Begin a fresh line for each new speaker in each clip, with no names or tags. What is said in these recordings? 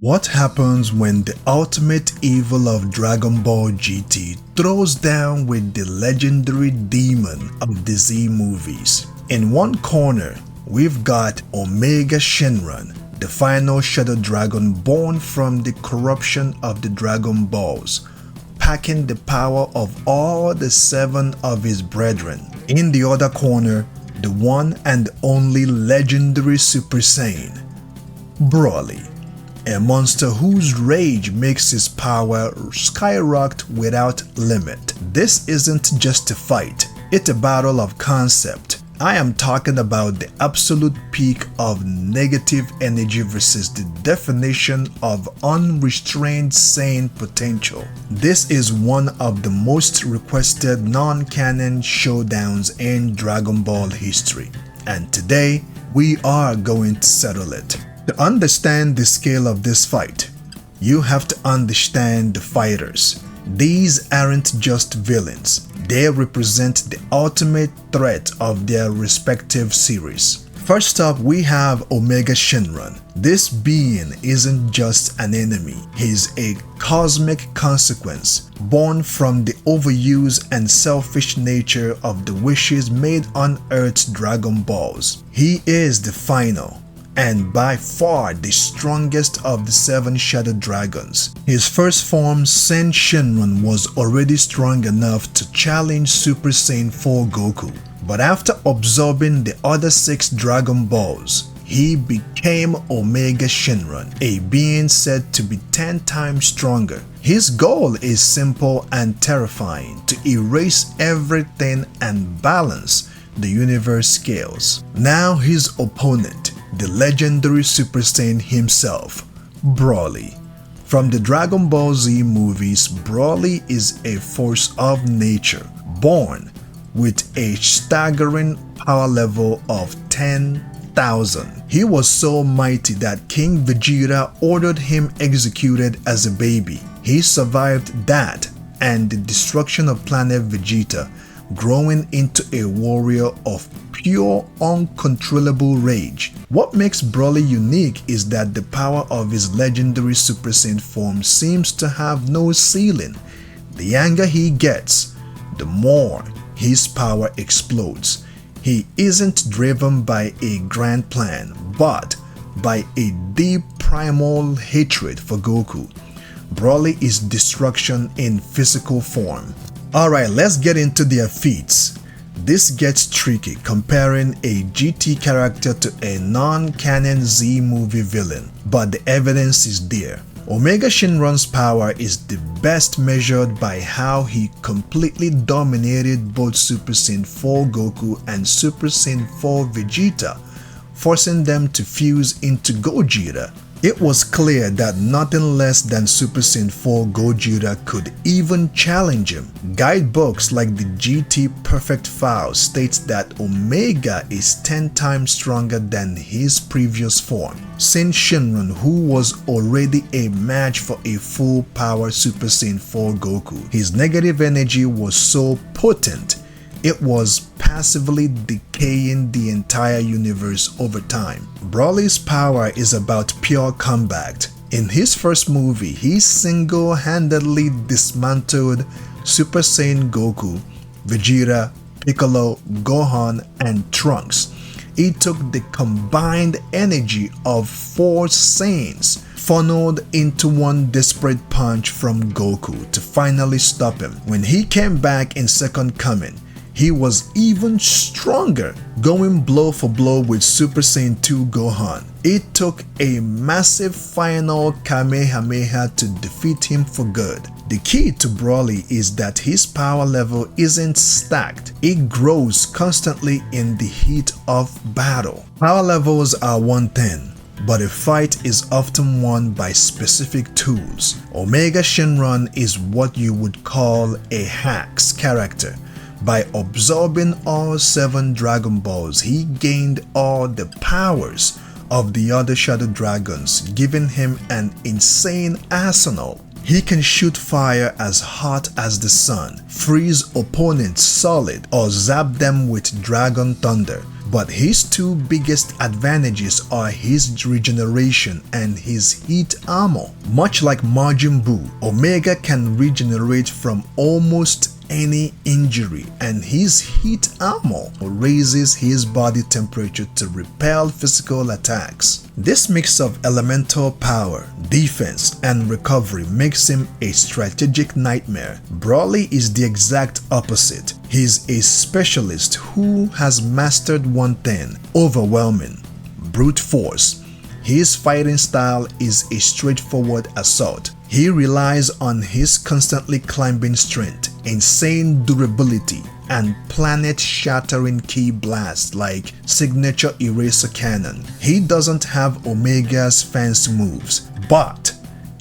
What happens when the ultimate evil of Dragon Ball GT throws down with the legendary demon of the Z movies? In one corner, we've got Omega Shenron, the final Shadow Dragon born from the corruption of the Dragon Balls, packing the power of all the 7 of his brethren. In the other corner, the one and only legendary Super Saiyan, Broly, a monster whose rage makes his power skyrocket without limit. This isn't just a fight, it's a battle of concept. I am talking about the absolute peak of negative energy versus the definition of unrestrained Saiyan potential. This is one of the most requested non-canon showdowns in Dragon Ball history, and today we are going to settle it. To understand the scale of this fight, you have to understand the fighters. These aren't just villains, they represent the ultimate threat of their respective series. First up, we have Omega Shenron. This being isn't just an enemy, he's a cosmic consequence, born from the overuse and selfish nature of the wishes made on Earth's Dragon Balls. He is the final and by far the strongest of the 7 Shadow Dragons. His first form, Sen Shenron, was already strong enough to challenge Super Saiyan 4 Goku, but after absorbing the other 6 Dragon Balls, he became Omega Shenron, a being said to be 10 times stronger. His goal is simple and terrifying: to erase everything and balance the universe scales. Now his opponent, the legendary Super Saiyan himself, Broly. From the Dragon Ball Z movies, Broly is a force of nature, born with a staggering power level of 10,000. He was so mighty that King Vegeta ordered him executed as a baby. He survived that and the destruction of planet Vegeta, growing into a warrior of pure, uncontrollable rage. What makes Broly unique is that the power of his legendary Super Saiyan form seems to have no ceiling. The younger he gets, the more his power explodes. He isn't driven by a grand plan, but by a deep primal hatred for Goku. Broly is destruction in physical form. Alright, let's get into their feats. This gets tricky comparing a GT character to a non-canon Z movie villain, but the evidence is there. Omega Shenron's power is the best measured by how he completely dominated both Super Saiyan 4 Goku and Super Saiyan 4 Vegeta, forcing them to fuse into Gogeta. It was clear that nothing less than Super Saiyan 4 Gogeta could even challenge him. Guidebooks like the GT Perfect File states that Omega is 10 times stronger than his previous form, Sen Shenron, who was already a match for a full power Super Saiyan 4 Goku. His negative energy was so potent, it was passively decaying the entire universe over time. Broly's power is about pure combat. In his first movie, he single-handedly dismantled Super Saiyan Goku, Vegeta, Piccolo, Gohan, and Trunks. He took the combined energy of 4 Saiyans, funneled into one desperate punch from Goku to finally stop him. When he came back in Second Coming, he was even stronger, going blow for blow with Super Saiyan 2 Gohan. It took a massive final Kamehameha to defeat him for good. The key to Broly is that his power level isn't stacked, it grows constantly in the heat of battle. Power levels are one thing, but a fight is often won by specific tools. Omega Shenron is what you would call a hacks character. By absorbing all 7 Dragon Balls, he gained all the powers of the other Shadow Dragons, giving him an insane arsenal. He can shoot fire as hot as the sun, freeze opponents solid, or zap them with Dragon Thunder. but his two biggest advantages are his regeneration and his heat armor. Much like Majin Buu, Omega can regenerate from almost any injury, and his heat armor raises his body temperature to repel physical attacks. This mix of elemental power, defense, and recovery makes him a strategic nightmare. Broly is the exact opposite. He's a specialist who has mastered one thing: overwhelming brute force. His fighting style is a straightforward assault. He relies on his constantly climbing strength, insane durability, and planet-shattering ki blasts like signature eraser cannon. He doesn't have Omega's fancy moves, but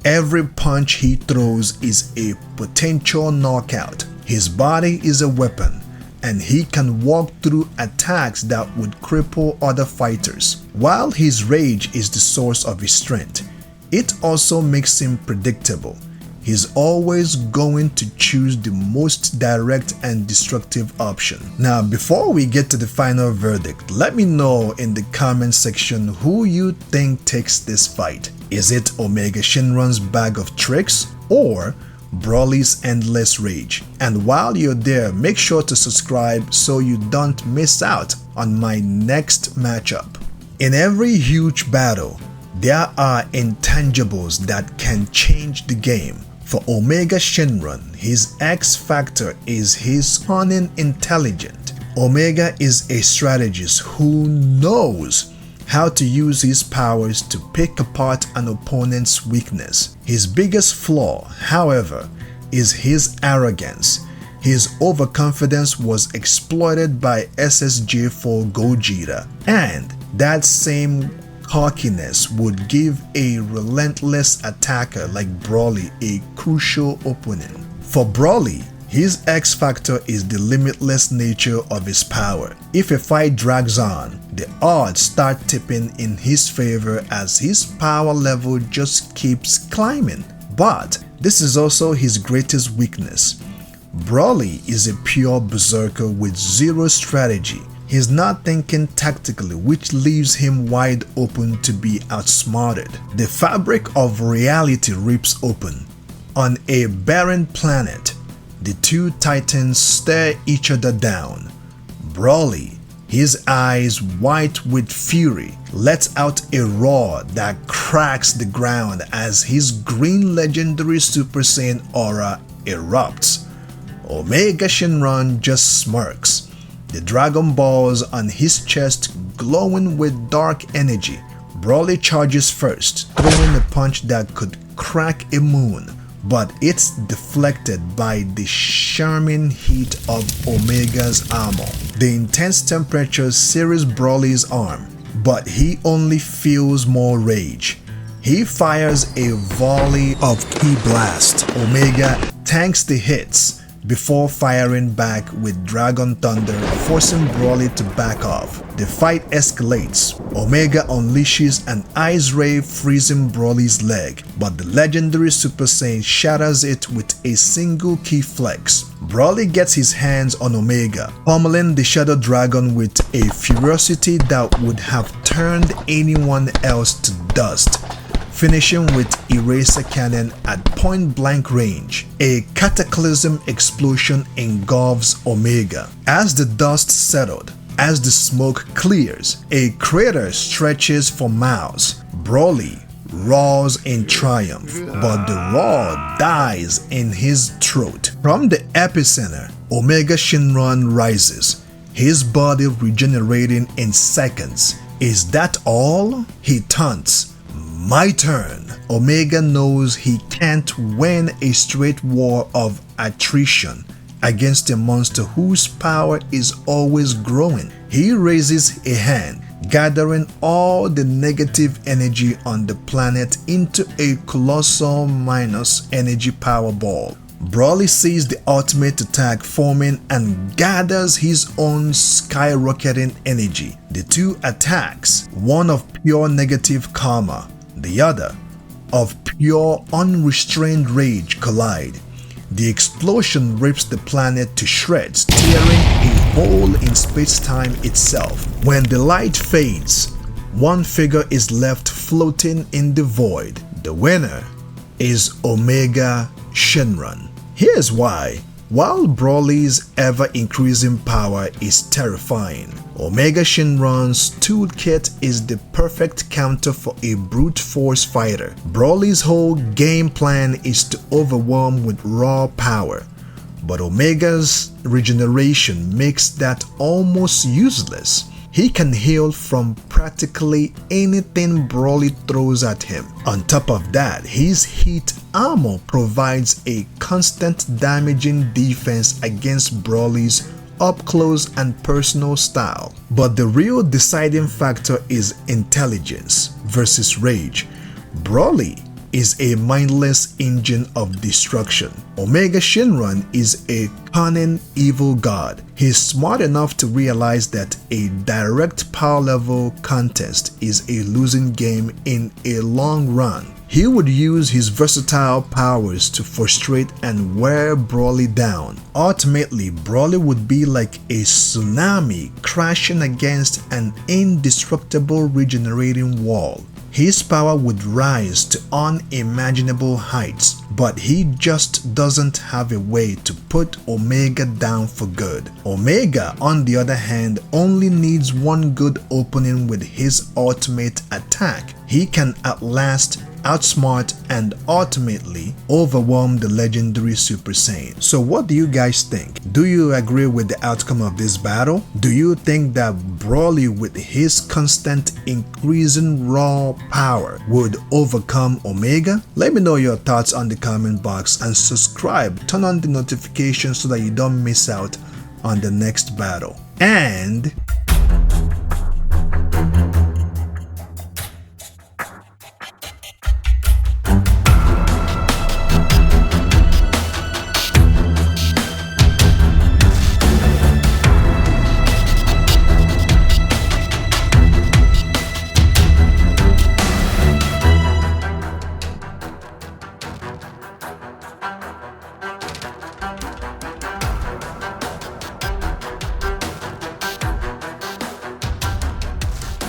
every punch he throws is a potential knockout. His body is a weapon, and he can walk through attacks that would cripple other fighters. While his rage is the source of his strength, it also makes him predictable. He's always going to choose the most direct and destructive option. Now, before we get to the final verdict, let me know in the comment section who you think takes this fight. Is it Omega Shenron's bag of tricks or Broly's endless rage? And while you're there, make sure to subscribe so you don't miss out on my next matchup. In every huge battle, there are intangibles that can change the game. For Omega Shenron, his X factor is his cunning intelligence. Omega is a strategist who knows how to use his powers to pick apart an opponent's weakness. His biggest flaw, however, is his arrogance. His overconfidence was exploited by SSJ4 Gogeta, and that same cockiness would give a relentless attacker like Broly a crucial opening. For Broly, his X factor is the limitless nature of his power. If a fight drags on, the odds start tipping in his favor as his power level just keeps climbing. But this is also his greatest weakness. Broly is a pure berserker with zero strategy. He's not thinking tactically, which leaves him wide open to be outsmarted. The fabric of reality rips open. On a barren planet, the two titans stare each other down. Broly, his eyes white with fury, lets out a roar that cracks the ground as his green legendary Super Saiyan aura erupts. Omega Shenron just smirks, the Dragon Balls on his chest glowing with dark energy. Broly charges first, throwing a punch that could crack a moon, but it's deflected by the charming heat of Omega's armor. The intense temperature sears Broly's arm, but he only feels more rage. He fires a volley of ki blast. Omega tanks the hits before firing back with Dragon Thunder, forcing Broly to back off. The fight escalates. Omega unleashes an ice ray, freezing Broly's leg, but the legendary Super Saiyan shatters it with a single ki flex. Broly gets his hands on Omega, pummeling the Shadow Dragon with a ferocity that would have turned anyone else to dust, finishing with eraser cannon at point-blank range. A cataclysm explosion engulfs Omega. As the dust settled, as the smoke clears, a crater stretches for miles. Broly roars in triumph, but the roar dies in his throat. From the epicenter, Omega Shenron rises, his body regenerating in seconds. Is that all? He taunts. My turn. Omega knows he can't win a straight war of attrition against a monster whose power is always growing. He raises a hand, gathering all the negative energy on the planet into a colossal minus energy power ball. Broly sees the ultimate attack forming and gathers his own skyrocketing energy. The two attacks, one of pure negative karma, the other of pure unrestrained rage, collide. The explosion rips the planet to shreds, tearing a hole in space-time itself. When the light fades, one figure is left floating in the void. The winner is Omega Shenron. Here's why. While Broly's ever-increasing power is terrifying, Omega Shenron's toolkit is the perfect counter for a brute force fighter. Broly's whole game plan is to overwhelm with raw power, but Omega's regeneration makes that almost useless. He can heal from practically anything Broly throws at him. On top of that, his heat armor provides a constant damaging defense against Broly's up-close and personal style. But the real deciding factor is intelligence versus rage. Broly is a mindless engine of destruction. Omega Shenron is a cunning evil god. He's smart enough to realize that a direct power level contest is a losing game in a long run. He would use his versatile powers to frustrate and wear Broly down. Ultimately, Broly would be like a tsunami crashing against an indestructible regenerating wall. His power would rise to unimaginable heights, but he just doesn't have a way to put Omega down for good. Omega, on the other hand, only needs one good opening with his ultimate attack. He can at last outsmart and ultimately overwhelm the legendary Super Saiyan. So what do you guys think? Do you agree with the outcome of this battle? Do you think that Broly, with his constant increasing raw power, would overcome Omega? Let me know your thoughts on the comment box and subscribe. Turn on the notifications so that you don't miss out on the next battle. And